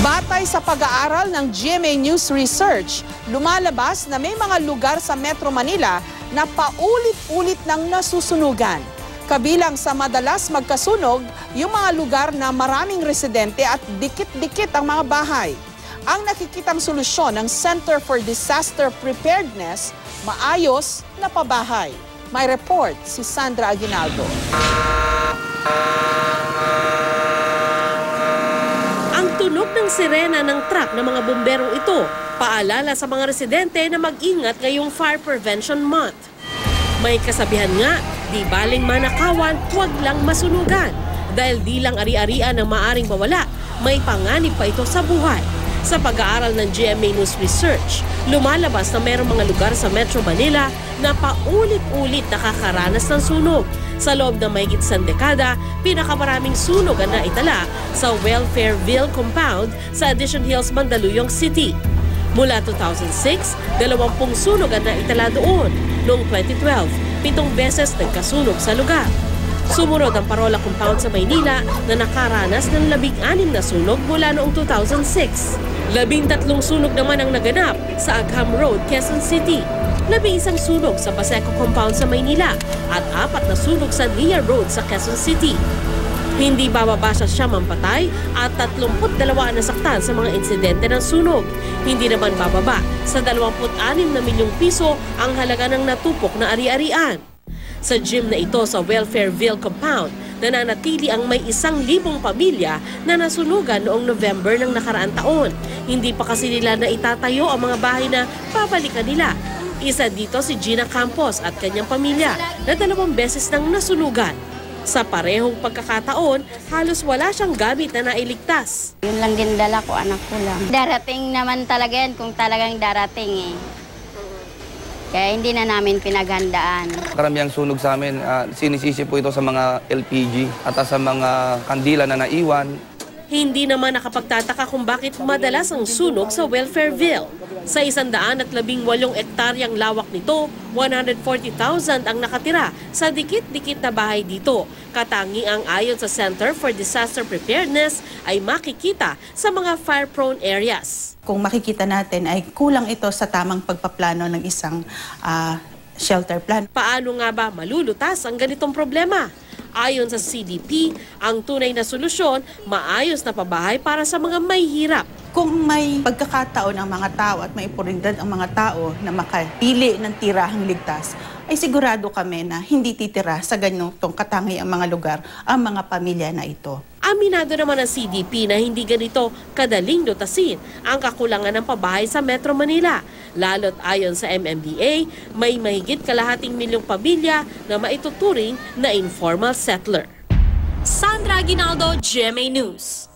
Batay sa pag-aaral ng GMA News Research, lumalabas na may mga lugar sa Metro Manila na paulit-ulit nang nasusunugan. Kabilang sa madalas magkasunog, yung mga lugar na maraming residente at dikit-dikit ang mga bahay. Ang nakikitang solusyon ng Center for Disaster Preparedness, maayos na pabahay. May report si Sandra Aguinaldo. Ang tunog ng sirena ng truck ng mga bomberong ito, paalala sa mga residente na mag-ingat ngayong Fire Prevention Month. May kasabihan nga, di baling manakawan, huwag lang masunugan. Dahil di lang ari-arian ang maaring mawala, may panganib pa ito sa buhay. Sa pag-aaral ng GMA News Research, lumalabas na mayroong mga lugar sa Metro Manila na paulit-ulit nakakaranas ng sunog. Sa loob ng mahigit isang dekada, pinakamaraming sunog ang naitala sa Welfareville Compound sa Addition Hills, Mandaluyong City. Mula 2006, 20 sunog ang naitala doon. Noong 2012, 7 beses nagkasunog sa lugar. Sumunod ang Parola Compound sa Maynila na nakaranas ng 16 na sunog mula noong 2006. 13 sunog naman ang naganap sa Agham Road, Quezon City. 11 sunog sa Paseco Compound sa Maynila at 4 na sunog sa Nia Road sa Quezon City. Hindi bababa sa 9 patay at 32 nasaktan sa mga insidente ng sunog. Hindi naman bababa sa 26 na milyong piso ang halaga ng natupok na ari-arian. Sa gym na ito sa Welfareville Compound, nananatili ang may 1,000 pamilya na nasunugan noong November ng nakaraang taon. Hindi pa kasi nila na itatayo ang mga bahay na babalikan nila. Isa dito si Gina Campos at kanyang pamilya na 2 beses nang nasunugan. Sa parehong pagkakataon, halos wala siyang gamit na nailigtas. Yun lang din dala ko, anak ko lang. Darating naman talaga yan kung talagang darating eh. Kaya hindi na namin pinaghandaan. Karamihang sunog sa amin, sinisisi po ito sa mga LPG at sa mga kandila na naiwan. Hindi naman nakapagtataka kung bakit madalas ang sunog sa Welfareville. Sa 118 ektaryang lawak nito, 140,000 ang nakatira sa dikit-dikit na bahay dito. Katangiang ayon sa Center for Disaster Preparedness ay makikita sa mga fire-prone areas. Kung makikita natin ay kulang ito sa tamang pagpaplano ng isang shelter plan. Paano nga ba malulutas ang ganitong problema? Ayon sa CDP, ang tunay na solusyon, maayos na pabahay para sa mga may hirap. Kung may pagkakataon ang mga tao at may oportunidad ang mga tao na makapili ng tirahang ligtas, ay sigurado kami na hindi titira sa ganitong katangiang mga lugar ang mga pamilya na ito. Aminado naman ang CDP na hindi ganito kadaling lutasin ang kakulangan ng pabahay sa Metro Manila. Lalo't ayon sa MMDA, may mahigit kalahating milyong pamilya na maituturing na informal settler. Sandra Aguinaldo, GMA News.